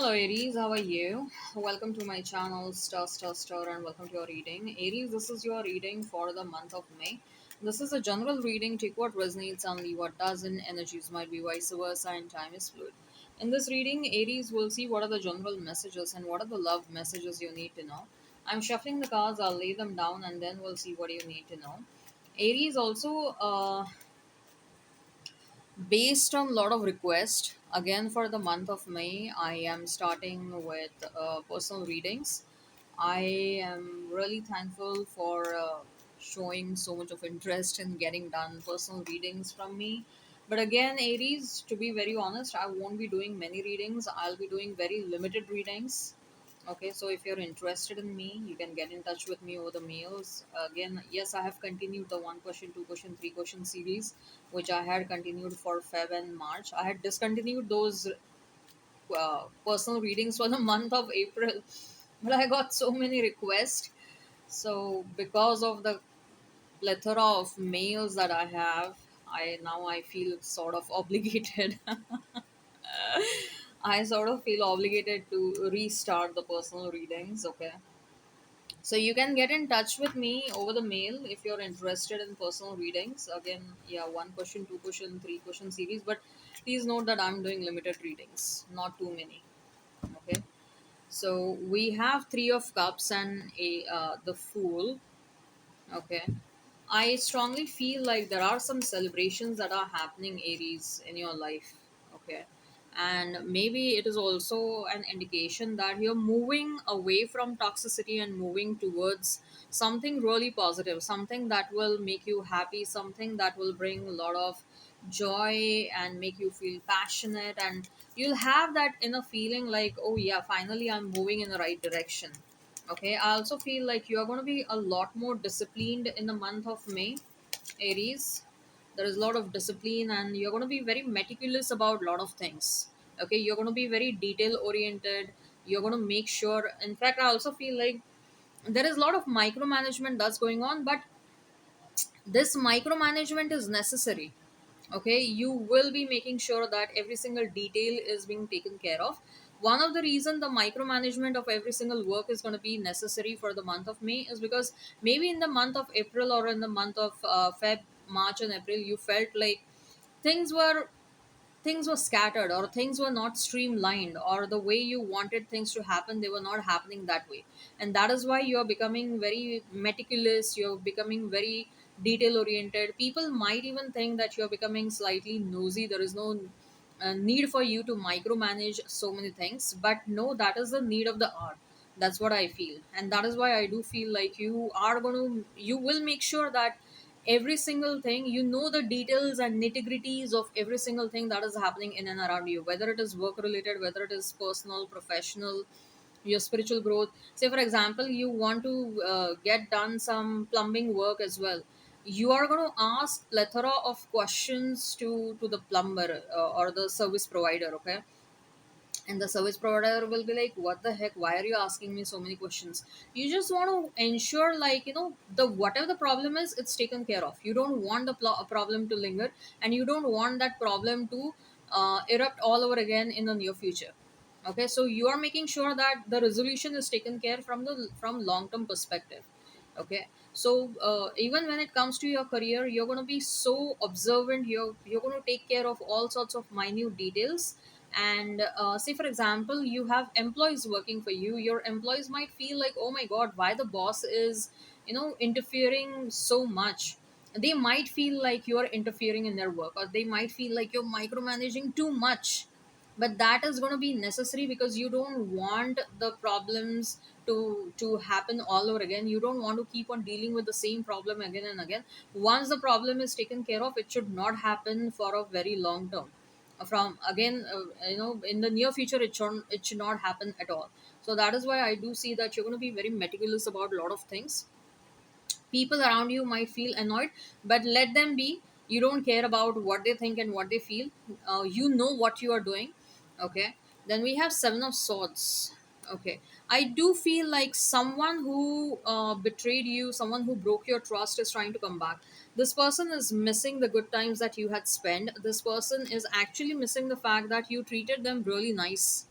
Hello Aries, how are you? Welcome to my channel Star, and welcome to your reading. Aries, this is your reading for the month of May. This is a general reading. Take what resonates and leave what doesn't. Energies might be vice versa and time is fluid. In this reading, Aries will see what are the general messages and what are the love messages you need to know. I'm shuffling the cards, I'll lay them down and then we'll see what you need to know. Aries also based on a lot of requests again for the month of May. I am starting with personal readings. I am really thankful for showing so much of interest in getting done personal readings from me. But again, Aries, to be very honest, I won't be doing many readings. I'll be doing very limited readings. Okay, so if you're interested in me, you can get in touch with me over the mails. Again, yes, I have continued the one question, two question, three question series, which I had continued for Feb and March. I had discontinued those personal readings for the month of April, but I got so many requests. So because of the plethora of mails that I have, I feel sort of obligated. I sort of feel obligated to restart the personal readings. Okay, so you can get in touch with me over the mail if you're interested in personal readings. Again, yeah, one question, two question, three question series, but please note that I'm doing limited readings, not too many. Okay, so we have three of cups and a the fool. Okay, I strongly feel like there are some celebrations that are happening, Aries, in your life. Okay. And maybe it is also an indication that you're moving away from toxicity and moving towards something really positive, something that will make you happy, something that will bring a lot of joy and make you feel passionate. And you'll have that inner feeling like, oh, yeah, finally I'm moving in the right direction. Okay, I also feel like you are going to be a lot more disciplined in the month of May, Aries. There is a lot of discipline, and you're going to be very meticulous about a lot of things. Okay, you're going to be very detail oriented. You're going to make sure. In fact, I also feel like there is a lot of micromanagement that's going on, but this micromanagement is necessary. Okay, you will be making sure that every single detail is being taken care of. One of the reason the micromanagement of every single work is going to be necessary for the month of May is because maybe in the month of April or in the month of Feb, March and April, you felt like things were things were scattered, or things were not streamlined, or the way you wanted things to happen, they were not happening that way. And that is why you're becoming very meticulous, you're becoming very detail oriented. People might even think that you're becoming slightly nosy. There is no need for you to micromanage so many things, but no, that is the need of the art. That's what I feel, and that is why I do feel like you will make sure that every single thing, you know, the details and nitty gritties of every single thing that is happening in and around you, whether it is work related, whether it is personal, professional, your spiritual growth. Say for example, you want to get done some plumbing work as well. You are going to ask plethora of questions to the plumber or the service provider. Okay, and the service provider will be like, what the heck, why are you asking me so many questions? You just want to ensure, like, you know, the whatever the problem is, it's taken care of. You don't want the problem to linger, and you don't want that problem to erupt all over again in the near future. Okay, so you are making sure that the resolution is taken care from long term perspective. Okay, so even when it comes to your career, you're going to be so observant. You're going to take care of all sorts of minute details. And say for example, you have employees working for you. Your employees might feel like, oh my god, why the boss is, you know, interfering so much. They might feel like you are interfering in their work, or they might feel like you're micromanaging too much. But that is going to be necessary because you don't want the problems to happen all over again. You don't want to keep on dealing with the same problem again and again. Once the problem is taken care of, it should not happen for a very long term. From again, you know, in the near future, it should not happen at all. So that is why I do see that you're going to be very meticulous about a lot of things. People around you might feel annoyed, but let them be. You don't care about what they think and what they feel. You know what you are doing. Okay, then we have seven of swords. Okay, I do feel like someone who betrayed you, someone who broke your trust, is trying to come back. This person is missing the good times that you had spent. This person is actually missing the fact that you treated them really nice.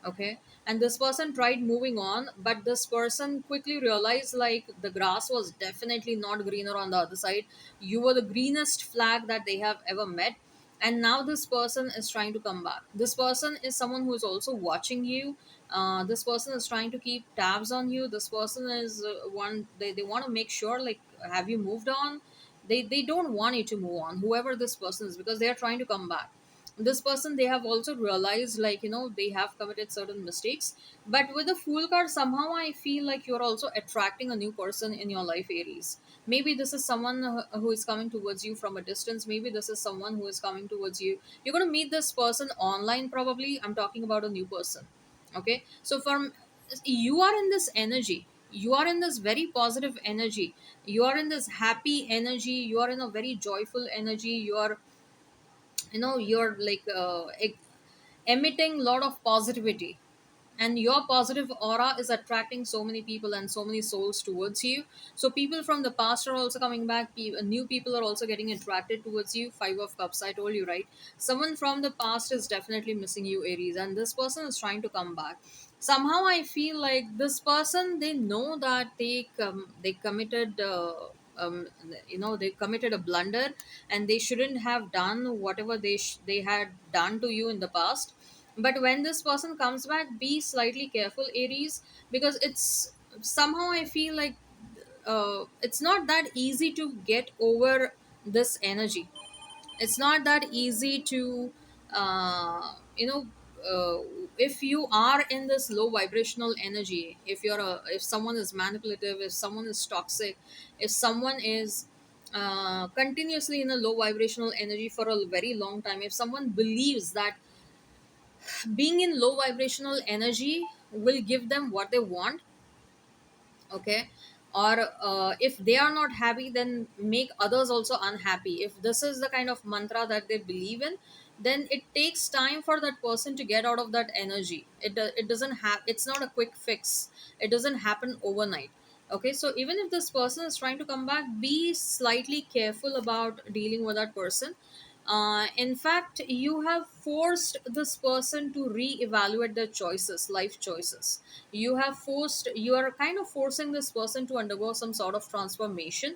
Okay, and this person tried moving on, but this person quickly realized like the grass was definitely not greener on the other side. You were the greenest flag that they have ever met, and now this person is trying to come back. This person is someone who is also watching you. This person is trying to keep tabs on you. This person is one, they want to make sure like, have you moved on? They don't want you to move on, whoever this person is, because they are trying to come back. This person, they have also realized like, they have committed certain mistakes. But with the fool card, somehow I feel like you're also attracting a new person in your life, Aries. Maybe this is someone who is coming towards you from a distance. Maybe this is someone who is coming towards you. You're going to meet this person online, probably. I'm talking about a new person. Okay, so from, you are in this energy, you are in this very positive energy, you are in this happy energy, you are in a very joyful energy, you are, you're like emitting a lot of positivity, and your positive aura is attracting so many people and so many souls towards you. So people from the past are also coming back. New people are also getting attracted towards you. Five of cups, I told you, right? Someone from the past is definitely missing you, Aries, and this person is trying to come back. Somehow I feel like this person, they know that they committed they committed a blunder, and they shouldn't have done whatever they had done to you in the past. But when this person comes back, be slightly careful, Aries, because it's, somehow I feel like it's not that easy to get over this energy. It's not that easy to uh, if you are in this low vibrational energy, if someone is manipulative, if someone is toxic, if someone is continuously in a low vibrational energy for a very long time, if someone believes that being in low vibrational energy will give them what they want, okay, or if they are not happy, then make others also unhappy, if this is the kind of mantra that they believe in, then it takes time for that person to get out of that energy. It doesn't have, it's not a quick fix. It doesn't happen overnight. Okay, so even if this person is trying to come back, be slightly careful about dealing with that person. In fact, you have forced this person to re-evaluate their choices, life choices. You are kind of forcing this person to undergo some sort of transformation.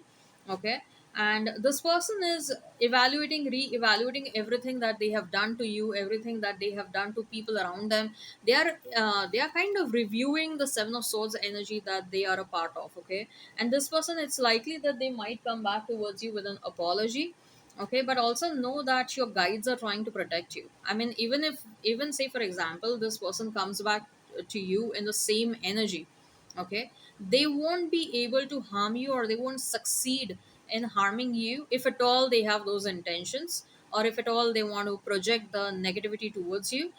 Okay, and this person is evaluating, re-evaluating everything that they have done to you, everything that they have done to people around them. They are kind of reviewing the seven of swords energy that they are a part of. Okay, and this person, it's likely that they might come back towards you with an apology. Okay, but also know that your guides are trying to protect you. I mean, even say for example, this person comes back to you in the same energy. Okay, they won't be able to harm you, or they won't succeed in harming you, if at all they have those intentions, or if at all they want to project the negativity towards you.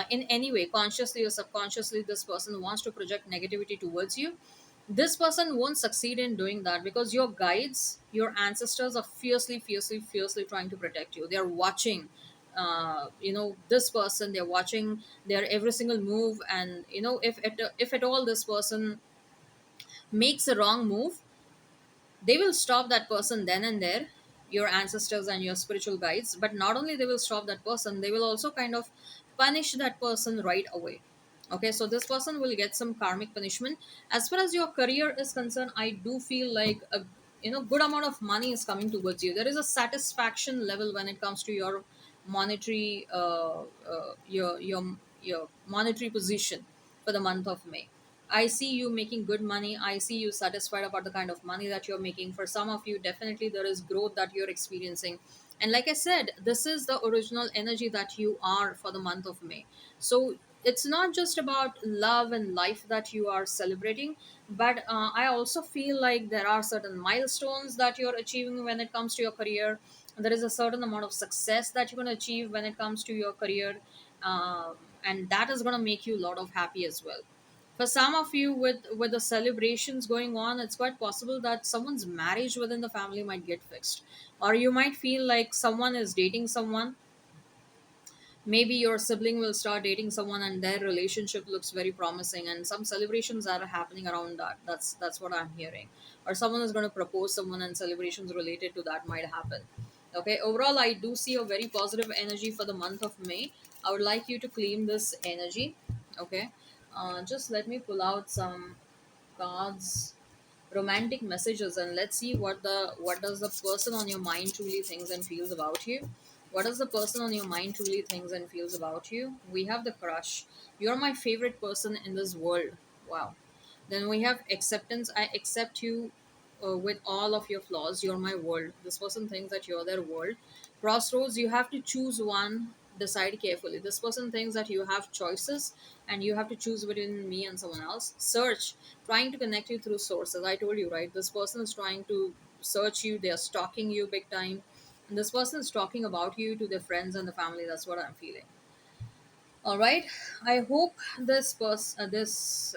In any way, consciously or subconsciously, this person wants to project negativity towards you. This person won't succeed in doing that, because your guides, your ancestors are fiercely, fiercely, fiercely trying to protect you. They're watching this person, they're watching their every single move. And if at all this person makes a wrong move, they will stop that person then and there, your ancestors and your spiritual guides. But not only they will stop that person, they will also kind of punish that person right away. Okay, so this person will get some karmic punishment. As far as your career is concerned, I do feel like a good amount of money is coming towards you. There is a satisfaction level when it comes to your monetary your monetary position for the month of May. I see you making good money. I see you satisfied about the kind of money that you're making. For some of you, definitely there is growth that you're experiencing. And like I said, this is the original energy that you are for the month of May. So it's not just about love and life that you are celebrating, but I also feel like there are certain milestones that you're achieving when it comes to your career. There is a certain amount of success that you're going to achieve when it comes to your career. And that is going to make you a lot of happy as well. For some of you, with the celebrations going on, it's quite possible that someone's marriage within the family might get fixed, or you might feel like someone is dating someone. Maybe your sibling will start dating someone and their relationship looks very promising, and some celebrations are happening around that. That's what I'm hearing. Or someone is going to propose someone, and celebrations related to that might happen. Okay, overall I do see a very positive energy for the month of May. I would like you to claim this energy. Okay, just let me pull out some cards, romantic messages, and let's see what does the person on your mind truly thinks and feels about you. What does the person on your mind truly thinks and feels about you? We have the crush. You're my favorite person in this world. Wow. Then we have acceptance. I accept you with all of your flaws. You're my world. This person thinks that you're their world. Crossroads, you have to choose one. Decide carefully. This person thinks that you have choices and you have to choose between me and someone else. Search, trying to connect you through sources. I told you, right? This person is trying to search you. They are stalking you big time. And this person is talking about you to their friends and the family. That's what I'm feeling. All right. I hope this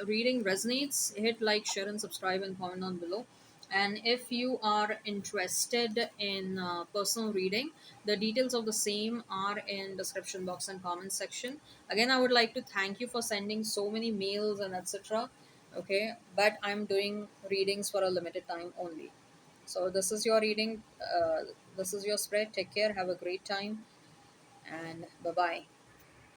reading resonates. Hit like, share, and subscribe, and comment on below. And if you are interested in personal reading, the details of the same are in description box and comment section. Again, I would like to thank you for sending so many mails and etc. Okay, but I'm doing readings for a limited time only. So this is your reading. This is your spread. Take care. Have a great time, and bye bye.